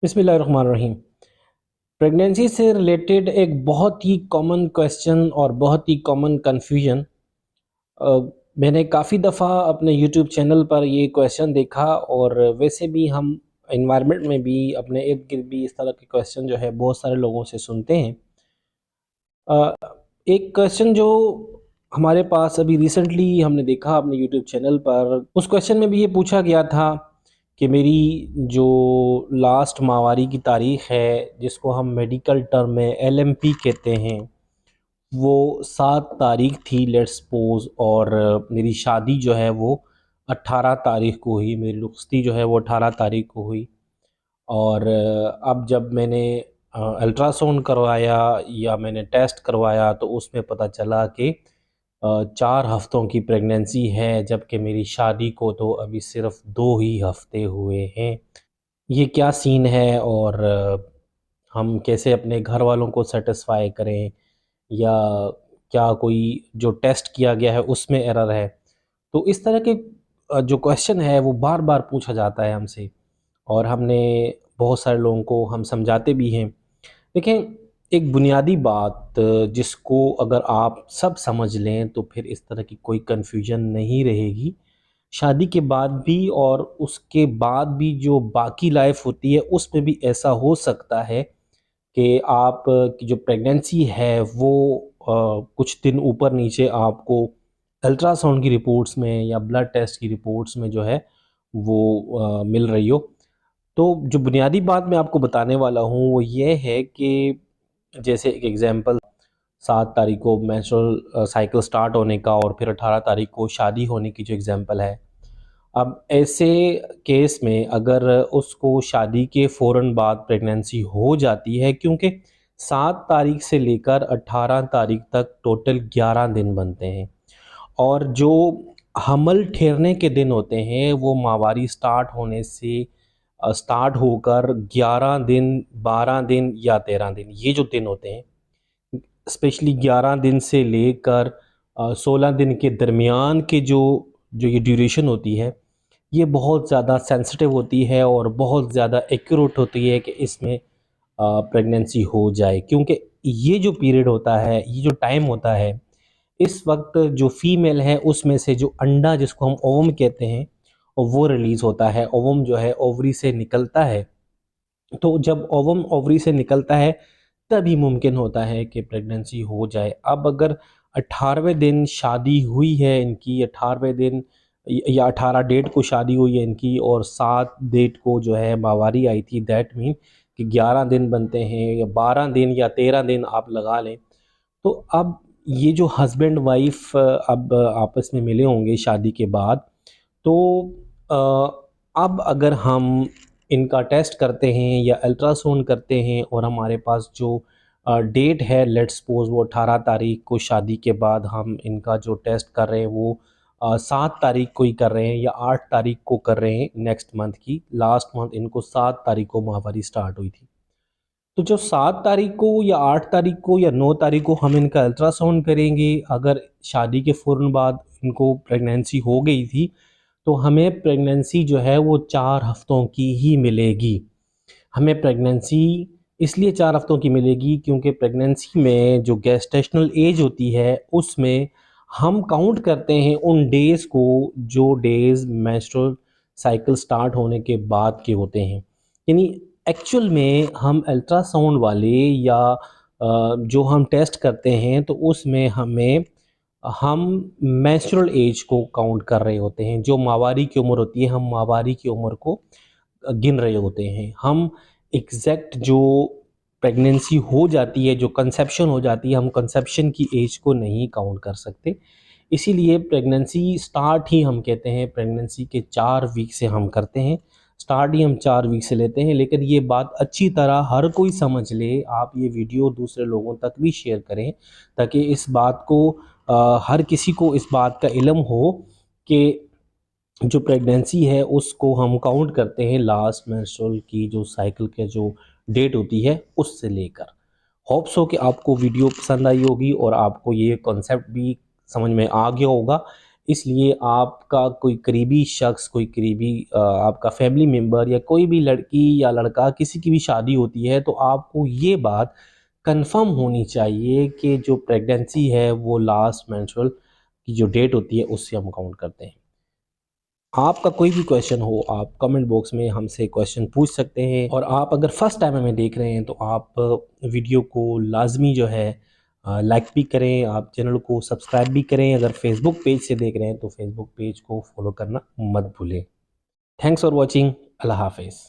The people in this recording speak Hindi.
बिस्मिल्लाहिर्रहमानिर्रहीम। प्रेगनेंसी से रिलेटेड एक बहुत ही कॉमन क्वेश्चन और बहुत ही कॉमन कन्फ्यूजन, मैंने काफ़ी दफ़ा अपने यूट्यूब चैनल पर ये क्वेश्चन देखा और वैसे भी हम इन्वायरमेंट में भी अपने इर्द गिर्द भी इस तरह के क्वेश्चन जो है बहुत सारे लोगों से सुनते हैं। अ, एक क्वेश्चन जो हमारे पास अभी रिसेंटली हमने देखा अपने यूट्यूब चैनल पर, उस क्वेश्चन में भी ये पूछा गया था कि मेरी जो लास्ट माहवारी की तारीख़ है, जिसको हम मेडिकल टर्म में एलएमपी कहते हैं, वो 7 तारीख़ थी लेट्स सपोज़, और मेरी शादी जो है वो 18 तारीख़ को हुई, मेरी रुख़्सती जो है वो 18 तारीख़ को हुई। और अब जब मैंने अल्ट्रासाउंड करवाया या मैंने टेस्ट करवाया तो उसमें पता चला कि 4 हफ़्तों की प्रेगनेंसी है, जबकि मेरी शादी को तो अभी सिर्फ़ 2 ही हफ़्ते हुए हैं। ये क्या सीन है और हम कैसे अपने घर वालों को सैटिस्फाई करें, या क्या कोई जो टेस्ट किया गया है उसमें एरर है? तो इस तरह के जो क्वेश्चन है वो बार-बार पूछा जाता है हमसे, और हमने बहुत सारे लोगों को हम समझाते भी हैं। देखें, एक बुनियादी बात जिसको अगर आप सब समझ लें तो फिर इस तरह की कोई कन्फ्यूजन नहीं रहेगी। शादी के बाद भी और उसके बाद भी जो बाकी लाइफ होती है उसमें भी ऐसा हो सकता है कि आप की जो प्रेगनेंसी है वो कुछ दिन ऊपर नीचे आपको अल्ट्रासाउंड की रिपोर्ट्स में या ब्लड टेस्ट की रिपोर्ट्स में जो है वो मिल रही हो। तो जो बुनियादी बात मैं आपको बताने वाला हूँ वो ये है कि जैसे एक एग्ज़ाम्पल, 7 तारीख को मेंस्ट्रुअल साइकिल स्टार्ट होने का और फिर 18 तारीख को शादी होने की जो एग्ज़ाम्पल है। अब ऐसे केस में अगर उसको शादी के फ़ौरन बाद प्रेगनेंसी हो जाती है, क्योंकि 7 तारीख से लेकर 18 तारीख तक टोटल 11 दिन बनते हैं, और जो हमल ठहरने के दिन होते हैं वो माहवारी स्टार्ट होने से स्टार्ट होकर 11 दिन, 12 दिन या 13 दिन, ये जो दिन होते हैं, स्पेशली 11 दिन से लेकर 16 दिन के दरमियान के जो जो ये ड्यूरेशन होती है, ये बहुत ज़्यादा सेंसिटिव होती है और बहुत ज़्यादा एक्यूरेट होती है कि इसमें प्रेगनेंसी हो जाए, क्योंकि ये जो पीरियड होता है, ये जो टाइम होता है, इस वक्त जो फीमेल है उसमें से जो अंडा जिसको हम ओवम कहते हैं, और वो रिलीज़ होता है। ओवम जो है ओवरी से निकलता है। तो जब ओवम ओवरी से निकलता है तभी मुमकिन होता है कि प्रेगनेंसी हो जाए। अब अगर 18वें दिन शादी हुई है इनकी, 18वें दिन या 18 डेट को शादी हुई है इनकी और 7 डेट को जो है माहवारी आई थी, दैट मीन कि 11 दिन बनते हैं या 12 दिन या 13 दिन आप लगा लें। तो अब ये जो हस्बैंड वाइफ अब आपस में मिले होंगे शादी के बाद, तो अब अगर हम इनका टेस्ट करते हैं या अल्ट्रासाउंड करते हैं और हमारे पास जो डेट है, लेट्स सपोज़ वो 18 तारीख को शादी के बाद हम इनका जो टेस्ट कर रहे हैं वो 7 तारीख को ही कर रहे हैं या 8 तारीख को कर रहे हैं नेक्स्ट मंथ की, लास्ट मंथ इनको 7 तारीख को माहवारी स्टार्ट हुई थी। तो जो 7 तारीख को या 8 तारीख को या 9 तारीख को हम इनका अल्ट्रासाउंड करेंगे, अगर शादी के फ़ौरन बाद इनको प्रेगनेंसी हो गई थी, तो हमें प्रेगनेंसी जो है वो 4 हफ़्तों की ही मिलेगी। हमें प्रेगनेंसी इसलिए 4 हफ़्तों की मिलेगी क्योंकि प्रेगनेंसी में जो गेस्टेशनल एज होती है उसमें हम काउंट करते हैं उन डेज़ को जो डेज़ मेंस्ट्रुअल साइकिल स्टार्ट होने के बाद के होते हैं। यानी एक्चुअल में हम अल्ट्रासाउंड वाले या जो हम टेस्ट करते हैं तो उसमें हम मेंस्ट्रुअल एज को काउंट कर रहे होते हैं। जो माहवारी की उम्र होती है, हम माहवारी की उम्र को गिन रहे होते हैं। हम एग्ज़ैक्ट जो प्रेगनेंसी हो जाती है, जो कंसेप्शन हो जाती है, हम कंसेप्शन की एज को नहीं काउंट कर सकते। इसीलिए प्रेगनेंसी स्टार्ट ही हम कहते हैं, प्रेगनेंसी के 4 वीक से हम करते हैं। स्टार्ट ही हम 4 वीक से लेते हैं, लेकिन ये बात अच्छी तरह हर कोई समझ ले। आप ये वीडियो दूसरे लोगों तक भी शेयर करें ताकि इस बात को हर किसी को इस बात का इल्म हो कि जो प्रेगनेंसी है उसको हम काउंट करते हैं लास्ट मेंस्ट्रुअल की जो साइकिल के जो डेट होती है उससे लेकर। होप्स हो कि आपको वीडियो पसंद आई होगी और आपको ये कॉन्सेप्ट भी समझ में आ गया होगा। इसलिए आपका कोई करीबी शख्स, कोई करीबी आपका फैमिली मेम्बर या कोई भी लड़की या लड़का किसी की भी शादी होती है तो आपको ये बात कंफर्म होनी चाहिए कि जो प्रेगनेंसी है वो लास्ट मेंस्ट्रुअल की जो डेट होती है उससे हम काउंट करते हैं। आपका कोई भी क्वेश्चन हो आप कमेंट बॉक्स में हमसे क्वेश्चन पूछ सकते हैं, और आप अगर फर्स्ट टाइम हमें देख रहे हैं तो आप वीडियो को लाजमी जो है लाइक भी करें, आप चैनल को सब्सक्राइब भी करें। अगर फेसबुक पेज से देख रहे हैं तो फेसबुक पेज को फॉलो करना मत भूलें। Thanks for watching. अल्लाह हाफिज़।